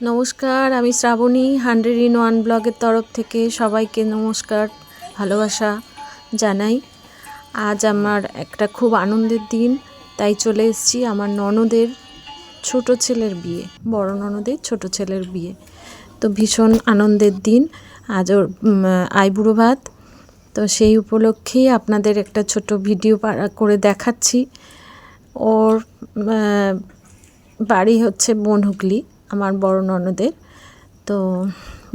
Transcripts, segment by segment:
নমস্কার, আমি শ্রাবণী 100 in 1 ব্লগের তরফ থেকে সবাইকে নমস্কার, ভালোবাসা জানাই। আজ আমার একটা খুব আনন্দের দিন, তাই চলে এসেছি আমার ননদের ছোট ছেলের বিয়ে, বড় ননদের ছোট ছেলের বিয়ে। তো ভীষণ আনন্দের দিন, আজ ওর আইবুড়ো ভাত। তো সেই উপলক্ষেই আপনাদের একটা ছোট ভিডিও করে দেখাচ্ছি। ওর বাড়ি হচ্ছে বনহুগলি, আমার বড় ননদের। তো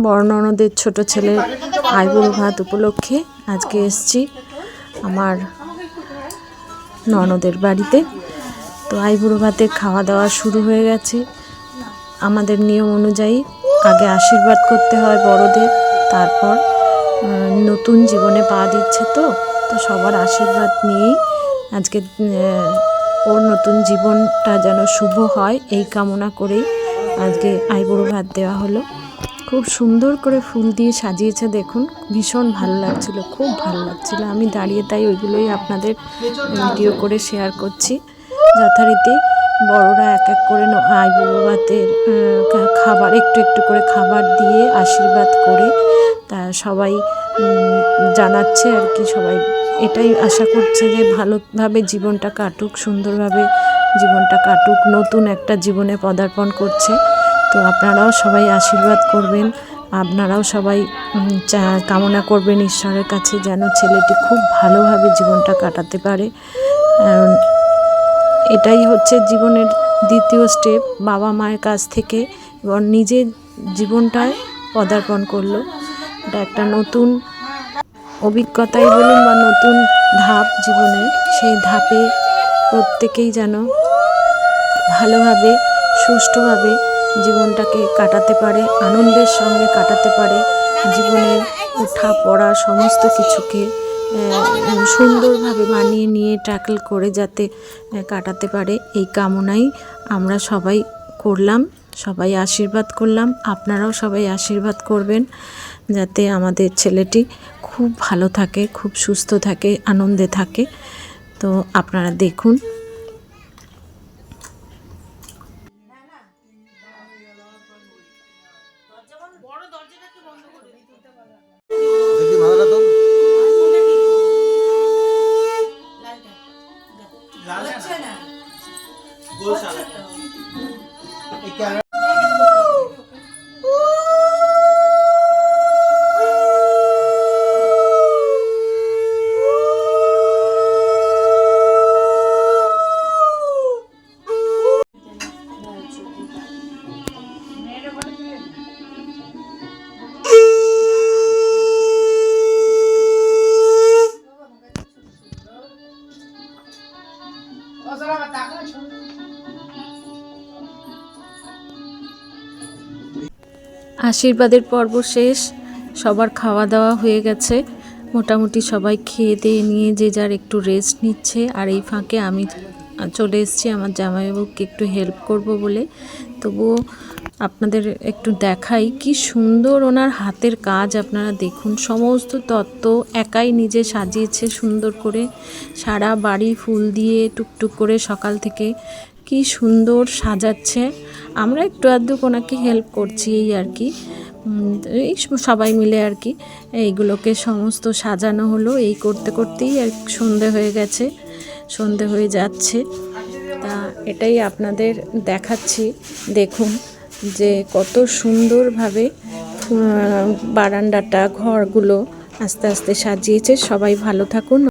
বড় ননদের ছোট ছেলের আইবুড়ো ভাত উপলক্ষে আজকে এসছি আমার ননদের বাড়িতে। তো আইবুড়ো ভাতের খাওয়া দাওয়া শুরু হয়ে গেছে। আমাদের নিয়ম অনুযায়ী আগে আশীর্বাদ করতে হয় বড়দের, তারপর নতুন জীবনে পা দিচ্ছে। তো সবার আশীর্বাদ নিয়েই আজকে ওর নতুন জীবনটা যেন শুভ হয় এই কামনা করেই আজকে আইবুড়ো ভাত দেওয়া হলো। খুব সুন্দর করে ফুল দিয়ে সাজিয়েছে, দেখুন ভীষণ ভালো লাগছিল, খুব ভালো লাগছিল। আমি দাঁড়িয়ে তাই ওইগুলোই আপনাদের ভিডিও করে শেয়ার করছি। যথারীতি বড়রা এক এক করে আইবুড়ো ভাতের খাবার একটু একটু করে খাবার দিয়ে আশীর্বাদ করে তা সবাই জানাচ্ছে আর কি। সবাই এটাই আশা করছে যে ভালোভাবে জীবনটা কাটুক, সুন্দরভাবে জীবনটা কাটুক, নতুন একটা জীবনে পদার্পণ করছে। তো আপনারাও সবাই আশীর্বাদ করবেন, আপনারাও সবাই কামনা করবেন ঈশ্বরের কাছে যেন ছেলেটি খুব ভালোভাবে জীবনটা কাটাতে পারে। এটাই হচ্ছে জীবনের দ্বিতীয় স্টেপ, বাবা মায়ের কাছ থেকে এবং নিজের জীবনটায় পদার্পণ করলো। এটা একটা নতুন অভিজ্ঞতাই বলুন বা নতুন ধাপ জীবনের, সেই ধাপে প্রত্যেকেই যেন ভালোভাবে সুষ্ঠুভাবে জীবনটাকে কাটাতে পারে, আনন্দের সঙ্গে কাটাতে পারে, জীবনের ওঠা পড়া সমস্ত কিছুকে সুন্দরভাবে মানিয়ে নিয়ে ট্যাকল করে যাতে কাটাতে পারে, এই কামনাই আমরা সবাই করলাম, সবাই আশীর্বাদ করলাম। আপনারাও সবাই আশীর্বাদ করবেন যাতে আমাদের ছেলেটি খুব ভালো থাকে, খুব সুস্থ থাকে, আনন্দে থাকে। তো আপনারা দেখুন। আশীর্বাদের পর্ব শেষ, সবার খাওয়া দাওয়া হয়ে গেছে, মোটামুটি সবাই খেয়ে দিয়ে নিয়ে যে যার একটু রেস্ট নিচ্ছে। আর এই ফাঁকে আমি চলে এসেছি আমার জামাইবাবুকে একটু হেল্প করব বলে। তবুও আপনাদের একটু দেখাই কি সুন্দর ওনার হাতের কাজ। আপনারা দেখুন, সমস্ত তত্ত্ব একাই নিজে সাজিয়েছে সুন্দর করে, সারা বাড়ি ফুল দিয়ে টুকটুক করে সকাল থেকে কি সুন্দর সাজাচ্ছে। আমরা একটু আধটু ওনাকে হেল্প করছি এই আর কি, এই সবাই মিলে আর কি এইগুলোকে সমস্ত সাজানো হলো। এই করতে করতেই আর সন্ধে হয়ে গেছে, সন্ধে হয়ে যাচ্ছে। তা এটাই আপনাদের দেখাচ্ছি, দেখুন যে কত সুন্দরভাবে বারান্দাটা ঘরগুলো আস্তে আস্তে সাজিয়েছে। সবাই ভালো থাকুন।